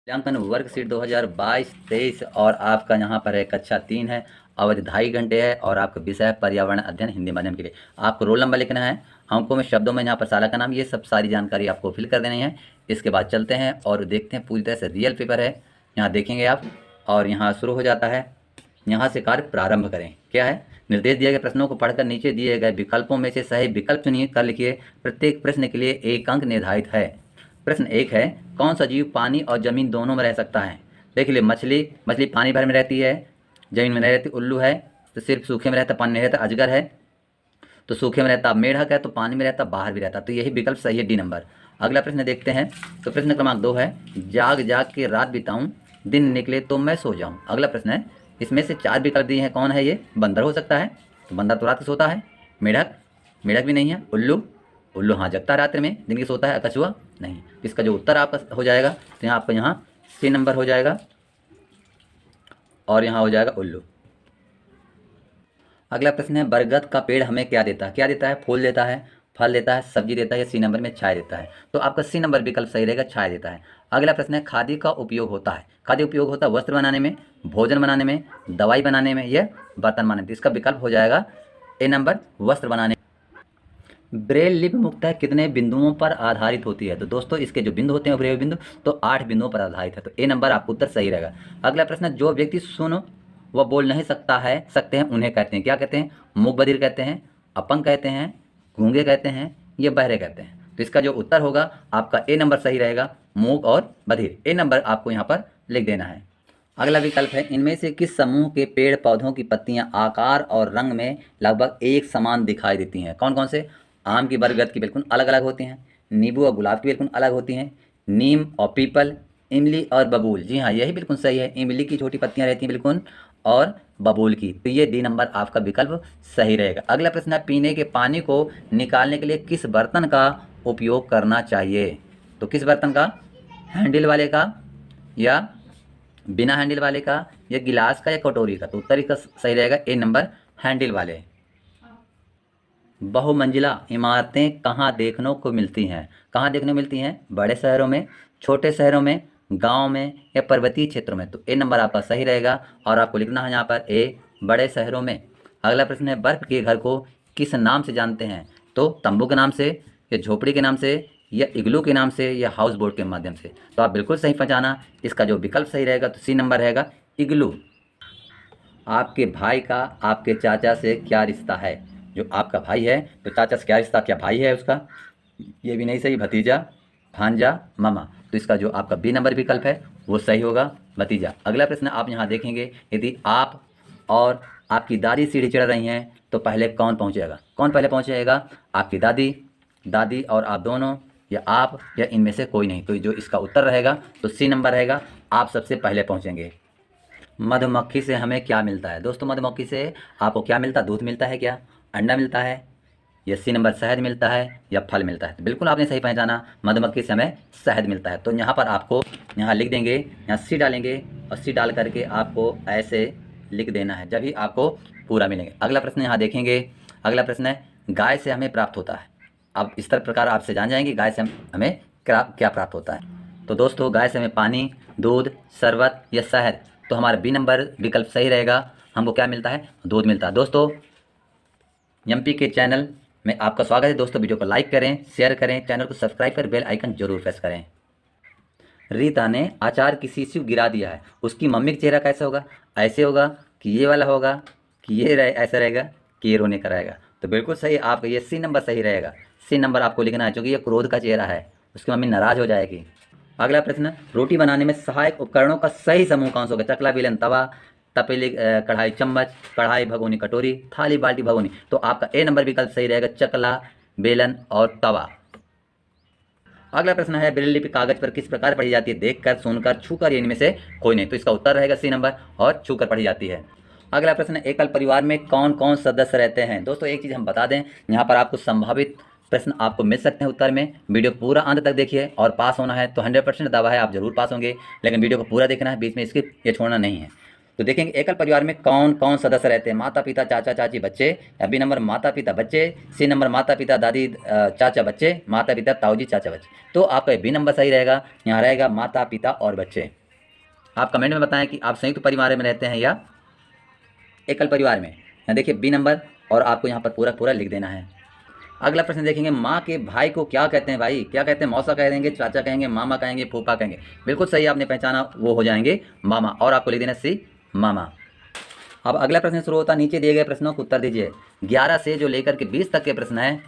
मूल्यांकन वर्कशीट 2022-23 और आपका यहाँ पर है कक्षा 3 है। अवधि 2.5 घंटे है और आपका विषय है पर्यावरण अध्ययन हिंदी माध्यम के लिए। आपको रोल नंबर लिखना है, अंकों में शब्दों में यहाँ पर साला का नाम, ये सब सारी जानकारी आपको फिल कर देनी है। इसके बाद चलते हैं और देखते हैं, पूरी तरह से रियल पेपर है। यहाँ देखेंगे आप और यहाँ शुरू हो जाता है। यहाँ से कार्य प्रारंभ करें। क्या है? निर्देश दिए गए प्रश्नों को पढ़कर नीचे दिए गए विकल्पों में से सही विकल्प चुनिए, कर लिखिए। प्रत्येक प्रश्न के लिए 1 अंक निर्धारित है। प्रश्न 1 है, कौन सा जीव पानी और जमीन दोनों में रह सकता है? देख लीजिए, मछली पानी भर में रहती है, जमीन में नहीं रहती। उल्लू है तो सिर्फ सूखे में रहता, पानी में रहता। अजगर है तो सूखे में रहता। मेढक है तो पानी में रहता, बाहर भी रहता। तो यही विकल्प सही है, डी नंबर। अगला प्रश्न देखते हैं। तो प्रश्न क्रमांक 2 है, जाग जाग के रात बिताऊं, दिन निकले तो मैं सो जाऊं। अगला प्रश्न है, इसमें से 4 विकल्प दिए हैं, कौन है ये? बंदर हो सकता है, तो बंदर तो रात को सोता है। मेढक, मेढक भी नहीं है। उल्लू, उल्लू हाँ जगता है रात्रि में, दिन की सोता है। कछुआ नहीं। इसका जो उत्तर आपका हो जाएगा, तो यहाँ आपका यहाँ सी नंबर हो जाएगा और यहाँ हो जाएगा उल्लू। अगला प्रश्न है, बरगद का पेड़ हमें क्या देता है? क्या देता है? फूल देता है, फल देता है, सब्जी देता है, या सी नंबर में छाया देता है? तो आपका सी नंबर विकल्प सही रहेगा, छाया देता है। अगला प्रश्न है, खादी का उपयोग होता है। खादी उपयोग होता है वस्त्र बनाने में, भोजन बनाने में, दवाई बनाने में, या बर्तन बनाने में। इसका विकल्प हो जाएगा ए नंबर, वस्त्र बनाने। ब्रेल लिपि मुख्यतः कितने बिंदुओं पर आधारित होती है? तो दोस्तों इसके जो बिंदु होते हैं ब्रेल बिंदु, तो 8 बिंदुओं पर आधारित है। तो ए नंबर आपका उत्तर सही रहेगा। अगला प्रश्न, जो व्यक्ति सुन व बोल नहीं सकते हैं उन्हें कहते हैं? क्या कहते हैं? मूक बधिर कहते हैं, अपंग कहते हैं, गूंगे कहते हैं, ये बहरे कहते हैं। तो इसका जो उत्तर होगा आपका ए नंबर सही रहेगा, मूक और बधिर। ए नंबर आपको यहाँ पर लिख देना है। अगला विकल्प है, इनमें से किस समूह के पेड़ पौधों की पत्तियां आकार और रंग में लगभग एक समान दिखाई देती हैं? कौन कौन से? आम की, बरगद की बिल्कुल अलग अलग होती हैं, नींबू और गुलाब की बिल्कुल अलग होती हैं, नीम और पीपल, इमली और बबूल। जी हाँ, यही बिल्कुल सही है, इमली की छोटी पत्तियां रहती हैं बिल्कुल, और बबूल की। तो ये डी नंबर आपका विकल्प सही रहेगा। अगला प्रश्न है, पीने के पानी को निकालने के लिए किस बर्तन का उपयोग करना चाहिए? तो किस बर्तन का? हैंडल वाले का, या बिना हैंडल वाले का, या गिलास का, या कटोरी का? तो उत्तर इसका सही रहेगा ए नंबर, हैंडल वाले। बहुमंजिला इमारतें कहाँ देखने को मिलती हैं? कहाँ देखने को मिलती हैं? बड़े शहरों में, छोटे शहरों में, गांव में, या पर्वतीय क्षेत्रों में? तो ए नंबर आपका सही रहेगा और आपको लिखना है यहाँ पर ए, बड़े शहरों में। अगला प्रश्न है, बर्फ के घर को किस नाम से जानते हैं? तो तंबू के नाम से, या झोपड़ी के नाम से, या इग्लू के नाम से, या हाउस बोट के माध्यम से? तो आप बिल्कुल सही पहचाना। इसका जो विकल्प सही रहेगा तो सी नंबर रहेगा, इग्लू। आपके भाई का आपके चाचा से क्या रिश्ता है? जो आपका भाई है तो चाचा से क्या रिश्ता, क्या भाई है उसका? ये भी नहीं सही, भतीजा, भांजा, मामा। तो इसका जो आपका बी नंबर विकल्प है वो सही होगा, भतीजा। अगला प्रश्न आप यहाँ देखेंगे, यदि आप और आपकी दादी सीढ़ी चढ़ रही हैं तो पहले कौन पहुँचेगा? कौन पहले पहुँचेगा? आपकी दादी, दादी और आप दोनों, या आप, या इनमें से कोई नहीं? तो जो इसका उत्तर रहेगा तो सी नंबर रहेगा, आप सबसे पहले पहुँचेंगे। मधुमक्खी से हमें क्या मिलता है? दोस्तों मधुमक्खी से आपको क्या मिलता है? दूध मिलता है क्या? अंडा मिलता है, या सी नंबर शहद मिलता है, या फल मिलता है? तो बिल्कुल आपने सही पहचाना, मधुमक्खी से हमें शहद मिलता है। तो यहाँ पर आपको यहाँ लिख देंगे, यहाँ सी डालेंगे और सी डाल करके आपको ऐसे लिख देना है, जब भी आपको पूरा मिलेंगे। अगला प्रश्न यहाँ देखेंगे। अगला प्रश्न है, गाय से हमें प्राप्त होता है। अब इस तरह प्रकार आपसे जान जाएंगे गाय से हमें क्या प्राप्त होता है। तो दोस्तों गाय से हमें पानी, दूध, शरबत, या शहद? तो हमारा बी नंबर विकल्प सही रहेगा, हमको क्या मिलता है? दूध मिलता है। दोस्तों एमपी के चैनल में आपका स्वागत है। दोस्तों वीडियो को लाइक करें, शेयर करें, चैनल को सब्सक्राइब कर बेल आइकन जरूर प्रेस करें। रीता ने अचार की शीशी गिरा दिया है, उसकी मम्मी का चेहरा कैसा होगा? ऐसे होगा, कि ये वाला होगा, कि ये ऐसा रहेगा, कि ये रोने का रहेगा? तो बिल्कुल सही आपका ये सी नंबर सही रहेगा। सी नंबर आपको लिखना है, क्योंकि ये क्रोध का चेहरा है, उसकी मम्मी नाराज हो जाएगी। अगला प्रश्न, रोटी बनाने में सहायक उपकरणों का सही समूह कौन सा होगा? चकला, बेलन, तवा, तपेली, कढ़ाई, चम्मच, कढ़ाई, भगोनी, कटोरी, थाली, बाल्टी, भगोनी? तो आपका ए नंबर विकल्प सही रहेगा, चकला, बेलन और तवा। अगला प्रश्न है, ब्रेल लिपि कागज पर किस प्रकार पढ़ी जाती है? देखकर, सुनकर, छूकर, या इनमें से कोई नहीं? तो इसका उत्तर रहेगा सी नंबर, और छूकर पढ़ी जाती है। अगला प्रश्न, एकल परिवार में कौन कौन सदस्य रहते हैं? दोस्तों एक चीज़ हम बता दें, यहाँ पर आपको संभावित प्रश्न आपको मिल सकते हैं उत्तर में। वीडियो पूरा अंत तक देखिए, और पास होना है तो 100% दावा है आप जरूर पास होंगे, लेकिन वीडियो को पूरा देखना है, बीच में स्किप ये छोड़ना नहीं है। तो देखेंगे एकल परिवार में कौन कौन सदस्य रहते हैं, माता पिता चाचा चाची बच्चे, या बी नंबर माता पिता बच्चे, सी नंबर माता पिता दादी चाचा बच्चे, माता पिता ताऊजी चाचा बच्चे। तो आपका बी नंबर सही रहेगा, यहाँ रहेगा माता पिता और बच्चे। आप कमेंट में बताएं कि आप संयुक्त परिवार में रहते हैं या एकल परिवार में। यहाँ देखिए बी नंबर, और आपको यहाँ पर पूरा पूरा लिख देना है। अगला प्रश्न देखेंगे, माँ के भाई को क्या कहते हैं भाई, क्या कहते हैं, मौसा कह देंगे, चाचा कहेंगे, मामा कहेंगे, फूफा कहेंगे। बिल्कुल सही आपने पहचाना, वो हो जाएंगे मामा, और आपको लिख देना सी मामा। अब अगला प्रश्न शुरू होता है, नीचे दिए गए प्रश्नों को उत्तर दीजिए। 11 से जो लेकर के 20 तक के प्रश्न हैं,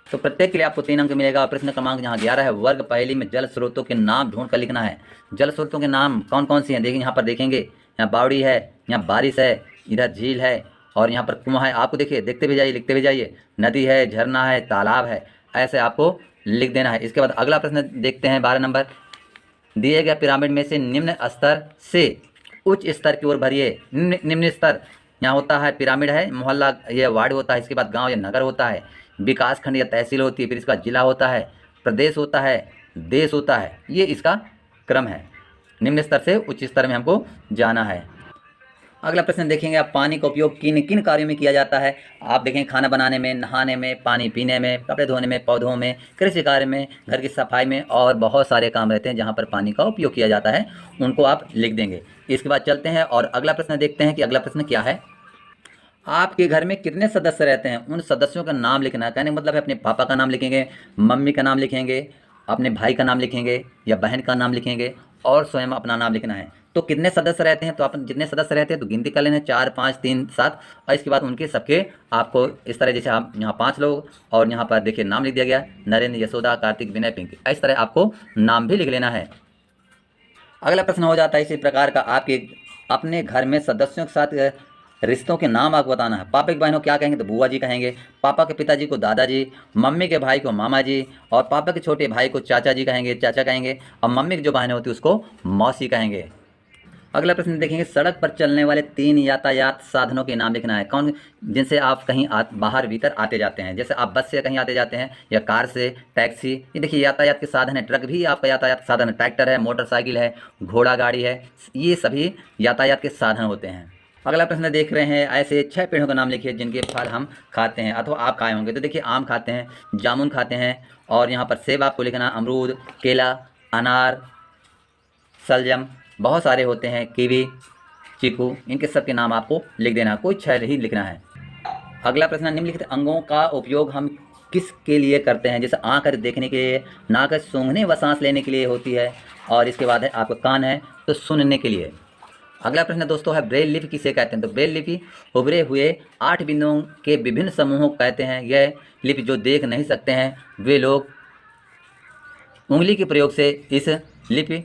तो प्रत्येक के लिए आपको 3 अंक मिलेगा। और प्रश्न क्रमांक यहाँ 11 है, वर्ग पहली में जल स्रोतों के नाम ढूंढ कर लिखना है। जल स्रोतों के नाम कौन कौन सी हैं, देखिए यहाँ पर देखेंगे, यहाँ बावड़ी है, यहाँ बारिश है, इधर झील है, और यहाँ पर कुआं है। आपको देखिए देखते भी जाइए, लिखते भी जाइए, नदी है, झरना है, तालाब है, ऐसे आपको लिख देना है। इसके बाद अगला प्रश्न देखते हैं 12 नंबर, दिए गए पिरामिड में से निम्न स्तर से उच्च स्तर की ओर भरिए। निम्न स्तर यहाँ होता है, पिरामिड है, मोहल्ला या वार्ड होता है, इसके बाद गांव या नगर होता है, विकास खंड या तहसील होती है, फिर इसका जिला होता है, प्रदेश होता है, देश होता है। ये इसका क्रम है, निम्न स्तर से उच्च स्तर में हमको जाना है। अगला प्रश्न देखेंगे, आप पानी का उपयोग किन किन कार्यों में किया जाता है। आप देखें, खाना बनाने में, नहाने में, पानी पीने में, कपड़े धोने में, पौधों में, कृषि कार्य में, घर की सफाई में, और बहुत सारे काम रहते हैं जहाँ पर पानी का उपयोग किया जाता है, उनको आप लिख देंगे। इसके बाद चलते हैं और अगला प्रश्न देखते हैं कि अगला प्रश्न क्या है। आपके घर में कितने सदस्य रहते हैं, उन सदस्यों का नाम लिखना है। कहने का मतलब है अपने पापा का नाम लिखेंगे, मम्मी का नाम लिखेंगे, अपने भाई का नाम लिखेंगे या बहन का नाम लिखेंगे, और स्वयं अपना नाम लिखना है। तो कितने सदस्य रहते हैं, तो आप जितने सदस्य रहते हैं तो गिनती कर लेना, 4 5 3 7, और इसके बाद उनके सबके आपको इस तरह, जैसे आप यहाँ 5 लोग, और यहाँ पर देखिए नाम लिख दिया गया, नरेंद्र, यशोदा, कार्तिक, विनय, पिंकी, इस तरह आपको नाम भी लिख लेना है। अगला प्रश्न हो जाता है इसी प्रकार का, आपके अपने घर में सदस्यों के साथ रिश्तों के नाम आपको बताना है। पापा की बहन को क्या कहेंगे, तो बुआ जी कहेंगे, पापा के पिताजी को दादाजी, मम्मी के भाई को मामा जी, और पापा के छोटे भाई को चाचा जी कहेंगे, चाचा कहेंगे, और मम्मी की जो बहन होती है उसको मौसी कहेंगे। अगला प्रश्न देखेंगे, सड़क पर चलने वाले 3 यातायात साधनों के नाम लिखना है। कौन, जिनसे आप कहीं बाहर भीतर आते जाते हैं, जैसे आप बस से कहीं आते जाते हैं, या कार से, टैक्सी, ये देखिए यातायात के साधन है। ट्रक भी आपका यातायात साधन है, ट्रैक्टर है, मोटरसाइकिल है, घोड़ा गाड़ी है, ये सभी यातायात के साधन होते हैं। अगला प्रश्न देख रहे हैं, ऐसे 6 पेड़ों का नाम लिखिए जिनके फल हम खाते हैं अथवा आप खाए होंगे। तो देखिए, आम खाते हैं, जामुन खाते हैं, और यहाँ पर सेब आपको लिखना, अमरूद, केला, अनार, सलजम, बहुत सारे होते हैं, कीवी, चीकू, इनके सब के नाम आपको लिख देना, कोई 6 ही लिखना है। अगला प्रश्न, निम्नलिखित अंगों का उपयोग हम किस के लिए करते हैं। जैसे आँख है देखने के लिए, नाक है सूंघने व सांस लेने के लिए होती है, और इसके बाद है आपका कान है तो सुनने के लिए। अगला प्रश्न दोस्तों है, ब्रेल लिपि किसे कहते हैं। तो ब्रेल लिपि उभरे हुए 8 बिंदुओं के विभिन्न समूहों को कहते हैं। यह लिपि जो देख नहीं सकते हैं वे लोग उंगली के प्रयोग से इस लिपि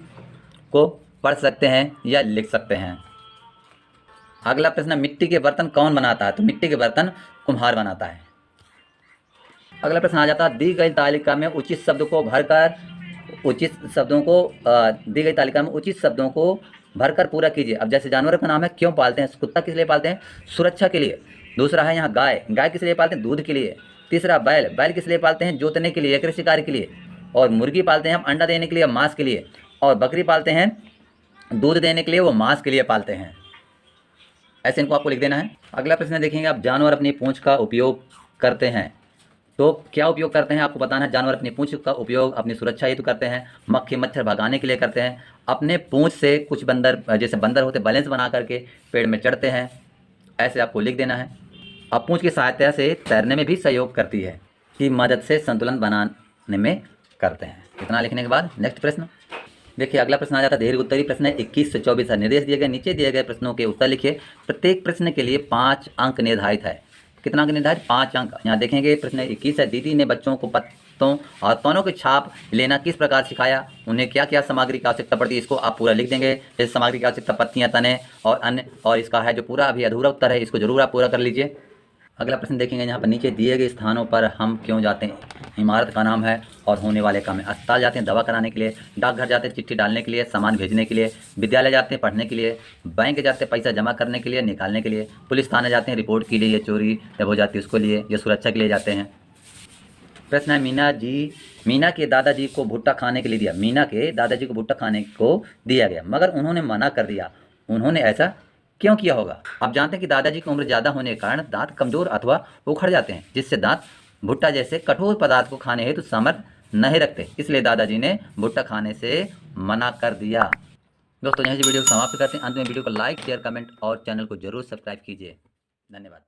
को पढ़ सकते हैं या लिख सकते हैं। अगला प्रश्न, मिट्टी के बर्तन कौन बनाता है। तो मिट्टी के बर्तन कुम्हार बनाता है। अगला प्रश्न आ जाता है, दी गई तालिका में उचित शब्द को भरकर दी गई तालिका में उचित शब्दों को भरकर पूरा कीजिए। अब जैसे जानवरों का नाम है, क्यों पालते हैं। कुत्ता किस लिए पालते हैं, सुरक्षा के लिए। दूसरा है यहाँ गाय, गाय किस लिए पालते हैं, दूध के लिए। तीसरा बैल, बैल किस लिए पालते हैं, जोतने के लिए, कृषि कार्य के लिए। और मुर्गी पालते हैं हम अंडा देने के लिए, मांस के लिए। और बकरी पालते हैं दूध देने के लिए, वो मांस के लिए पालते हैं। ऐसे इनको आपको लिख देना है। अगला प्रश्न देखेंगे, आप जानवर अपनी पूंछ का उपयोग करते हैं। तो क्या उपयोग करते हैं आपको बताना है। जानवर अपनी पूंछ का उपयोग अपनी सुरक्षा हेतु करते हैं, मक्खी मच्छर भगाने के लिए करते हैं। अपने पूंछ से कुछ बंदर, जैसे बंदर होते बैलेंस बना करके पेड़ में चढ़ते हैं, ऐसे आपको लिख देना है। अब पूंछ की सहायता से तैरने में भी सहयोग करती है, की मदद से संतुलन बनाने में करते हैं। इतना लिखने के बाद नेक्स्ट प्रश्न देखिए, अगला प्रश्न आ जाता है दीर्घ उत्तरी प्रश्न है। 21 से 24 निर्देश दिए गए, नीचे दिए गए प्रश्नों के उत्तर लिखिए। प्रत्येक प्रश्न के लिए 5 अंक निर्धारित है। कितना अंक निर्धारित, 5 अंक। यहाँ देखेंगे प्रश्न 21 है, दीदी ने बच्चों को पत्तों और तनों की छाप लेना किस प्रकार सिखाया, उन्हें क्या क्या सामग्री की आवश्यकता पड़ती है। इसको आप पूरा लिख देंगे, जैसे सामग्री की आवश्यकता पत्तियाँ, तने और अन्य। और इसका है जो पूरा अभी अधूरा उत्तर है, इसको जरूर आप पूरा कर लीजिए। अगला प्रश्न देखेंगे, यहाँ पर नीचे दिए गए स्थानों पर हम क्यों जाते हैं। इमारत का नाम है और होने वाले काम है। अस्पताल जाते हैं दवा कराने के लिए, डाकघर जाते हैं चिट्ठी डालने के लिए, सामान भेजने के लिए, विद्यालय जाते हैं पढ़ने के लिए, बैंक जाते हैं पैसा जमा करने के लिए, निकालने के लिए, पुलिस थाने जाते हैं रिपोर्ट के लिए, या चोरी जब हो जाती है उसको लिए, या सुरक्षा के लिए जाते हैं। प्रश्न है, मीना के दादाजी को भुट्टा खाने के लिए दिया। मीना के दादाजी को भुट्टा खाने को दिया गया मगर उन्होंने मना कर दिया, उन्होंने ऐसा क्यों किया होगा? आप जानते हैं कि दादाजी की उम्र ज़्यादा होने के कारण दांत कमज़ोर अथवा उखड़ जाते हैं, जिससे दांत भुट्टा जैसे कठोर पदार्थ को खाने हेतु सामर्थ्य नहीं रखते, इसलिए दादाजी ने भुट्टा खाने से मना कर दिया। दोस्तों, यहीं से वीडियो को समाप्त करते हैं। अंत में वीडियो को लाइक, शेयर, कमेंट और चैनल को जरूर सब्सक्राइब कीजिए। धन्यवाद।